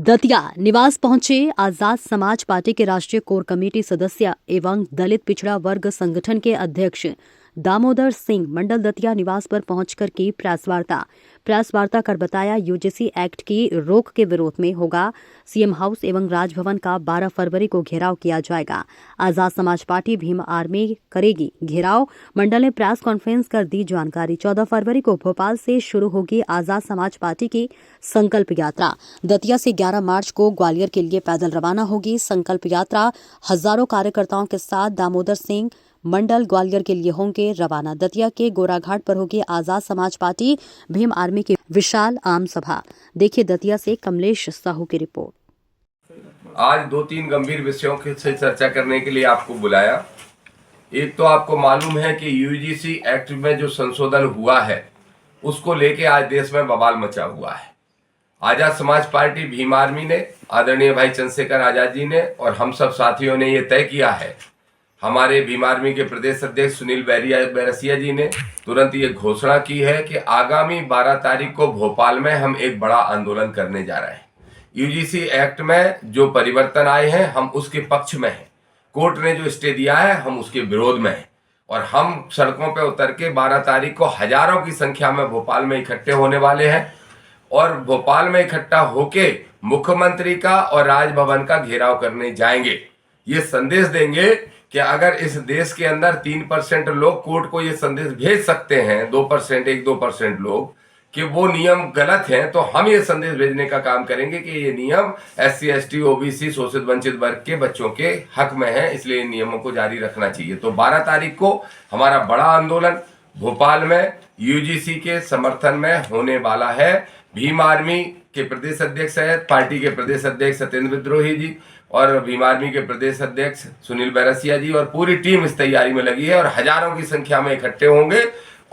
दतिया निवास पहुंचे आजाद समाज पार्टी के राष्ट्रीय कोर कमेटी सदस्य एवं दलित पिछड़ा वर्ग संगठन के अध्यक्ष दामोदर सिंह मंडल दतिया निवास पर पहुंचकर की प्रेस वार्ता कर बताया यूजीसी एक्ट की रोक के विरोध में होगा सीएम हाउस एवं राजभवन का 12 फरवरी को घेराव किया जाएगा। आजाद समाज पार्टी भीम आर्मी करेगी घेराव। मंडल ने प्रेस कॉन्फ्रेंस कर दी जानकारी। 14 फरवरी को भोपाल से शुरू होगी आजाद समाज पार्टी की संकल्प यात्रा। दतिया से 11 मार्च को ग्वालियर के लिए पैदल रवाना होगी। संकल्प यात्रा हजारों कार्यकर्ताओं के साथ दामोदर सिंह मंडल ग्वालियर के लिए होंगे रवाना। दतिया के गोराघाट पर होगी आजाद समाज पार्टी भीम आर्मी की विशाल आम सभा। देखिए दतिया से कमलेश साहू की रिपोर्ट। आज 2-3 गंभीर विषयों से चर्चा करने के लिए आपको बुलाया। एक तो आपको मालूम है कि यूजीसी एक्ट में जो संशोधन हुआ है उसको लेके आज देश में बवाल मचा हुआ है। आजाद समाज पार्टी भीम आर्मी ने, आदरणीय भाई चंद्रशेखर आजाद जी ने और हम सब साथियों ने ये तय किया है। हमारे भीम आर्मी के प्रदेश अध्यक्ष सुनील बैरसिया जी ने तुरंत ये घोषणा की है कि आगामी 12 तारीख को भोपाल में हम एक बड़ा आंदोलन करने जा रहे हैं। यूजीसी एक्ट में जो परिवर्तन आए हैं हम उसके पक्ष में हैं। कोर्ट ने जो स्टे दिया है हम उसके विरोध में हैं और हम सड़कों पर उतर के 12 तारीख को हजारों की संख्या में भोपाल में इकट्ठे होने वाले हैं और भोपाल में इकट्ठा होके मुख्यमंत्री का और राजभवन का घेराव करने जाएंगे। ये संदेश देंगे कि अगर इस देश के अंदर 3% लोग कोर्ट को ये संदेश भेज सकते हैं, 2%, 1-2% लोग, कि वो नियम गलत हैं, तो हम ये संदेश भेजने का काम करेंगे कि ये नियम SC, ST, OBC शोषित वंचित वर्ग के बच्चों के हक में है, इसलिए इन नियमों को जारी रखना चाहिए। तो 12 तारीख को हमारा बड़ा आंदोलन भोपाल में यूजीसी के समर्थन में होने वाला है। भीम आर्मी के प्रदेश अध्यक्ष है, पार्टी के प्रदेश अध्यक्ष सत्येंद्र विद्रोही जी और भीम आर्मी के प्रदेश अध्यक्ष सुनील बैरसिया जी और पूरी टीम इस तैयारी में लगी है और हजारों की संख्या में इकट्ठे होंगे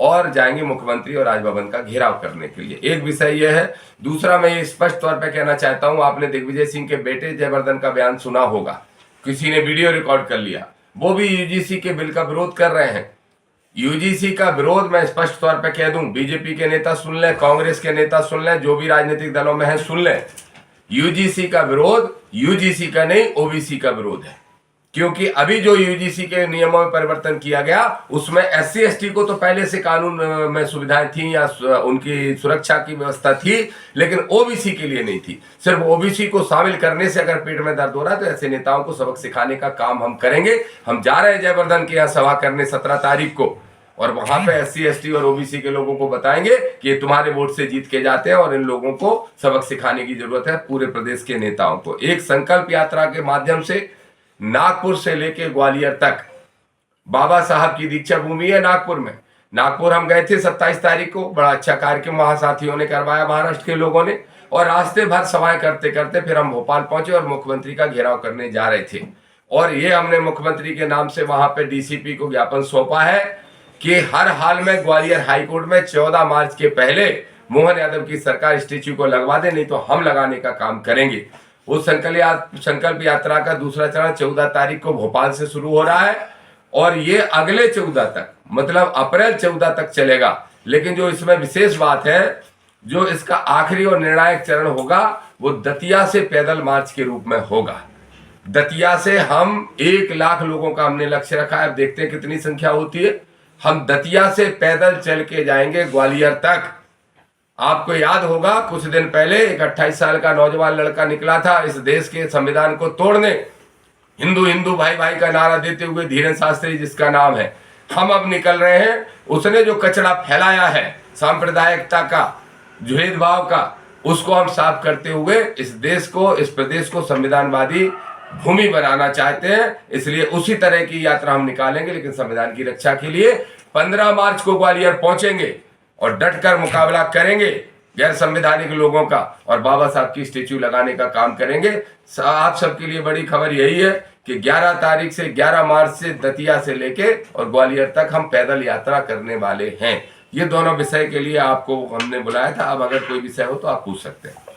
और जाएंगे मुख्यमंत्री और राजभवन का घेराव करने के लिए। एक विषय यह है। दूसरा, मैं ये स्पष्ट तौर पर कहना चाहता हूं, आपने दिग्विजय सिंह के बेटे जयवर्धन का बयान सुना होगा, किसी ने वीडियो रिकॉर्ड कर लिया, वो भी यूजीसी के बिल का विरोध कर रहे हैं। यूजीसी का विरोध मैं स्पष्ट तौर पर कह दूं, बीजेपी के नेता सुन लें, कांग्रेस के नेता सुन लें, जो भी राजनीतिक दलों में है सुन लें, यूजीसी का विरोध यूजीसी का नहीं ओबीसी का विरोध है। क्योंकि अभी जो यूजीसी के नियमों में परिवर्तन किया गया उसमें SC, ST को तो पहले से कानून में सुविधाएं थी या उनकी सुरक्षा की व्यवस्था थी, लेकिन ओबीसी के लिए नहीं थी। सिर्फ ओबीसी को शामिल करने से अगर पेट में दर्द हो रहा है तो ऐसे नेताओं को सबक सिखाने का काम हम करेंगे। हम जा रहे हैं जयवर्धन के यहाँ सभा करने 17 तारीख को और वहां पे SC, ST और ओबीसी के लोगों को बताएंगे कि ये तुम्हारे वोट से जीत के जाते हैं और इन लोगों को सबक सिखाने की जरूरत है पूरे प्रदेश के नेताओं को। एक संकल्प यात्रा के माध्यम से नागपुर से लेके ग्वालियर तक, बाबा साहब की दीक्षा भूमि है नागपुर में। नागपुर हम गए थे 27 तारीख को, बड़ा अच्छा कार्यक्रम वहां साथियों ने करवाया, महाराष्ट्र के लोगों ने, और रास्ते भर सभाएं करते करते फिर हम भोपाल पहुंचे और मुख्यमंत्री का घेराव करने जा रहे थे। और ये हमने मुख्यमंत्री के नाम से वहां पे DCP को ज्ञापन सौंपा है कि हर हाल में ग्वालियर हाईकोर्ट में 14 मार्च के पहले मोहन यादव की सरकार स्टैच्यू को लगवा दे, नहीं तो हम लगाने का काम करेंगे। उस संकल्प यात्रा का दूसरा चरण 14 तारीख को भोपाल से शुरू हो रहा है और ये अगले 14 तक, मतलब अप्रैल 14 तक चलेगा। लेकिन जो इसमें विशेष बात है, जो इसका आखिरी और निर्णायक चरण होगा वो दतिया से पैदल मार्च के रूप में होगा। दतिया से हम 1 लाख लोगों का हमने लक्ष्य रखा है, अब देखते हैं कितनी संख्या होती है। हम दतिया से पैदल चल के जाएंगे ग्वालियर तक। आपको याद होगा कुछ दिन पहले एक 28 साल का नौजवान लड़का निकला था इस देश के संविधान को तोड़ने, हिंदू हिंदू भाई भाई का नारा देते हुए, धीरेन्द्र शास्त्री जिसका नाम है। हम अब निकल रहे हैं, उसने जो कचरा फैलाया है सांप्रदायिकता का, भेदभाव का, उसको हम साफ करते हुए इस देश को, इस प्रदेश को संविधानवादी भूमि बनाना चाहते हैं। इसलिए उसी तरह की यात्रा हम निकालेंगे, लेकिन संविधान की रक्षा के लिए 15 मार्च को ग्वालियर पहुंचेंगे और डटकर मुकाबला करेंगे गैर संवैधानिक लोगों का और बाबा साहब की स्टैच्यू लगाने का काम करेंगे। आप सबके लिए बड़ी खबर यही है कि 11 तारीख से 11 मार्च से दतिया से लेके और ग्वालियर तक हम पैदल यात्रा करने वाले हैं। ये दोनों विषय के लिए आपको हमने बुलाया था। अब अगर कोई विषय हो तो आप पूछ सकते हैं।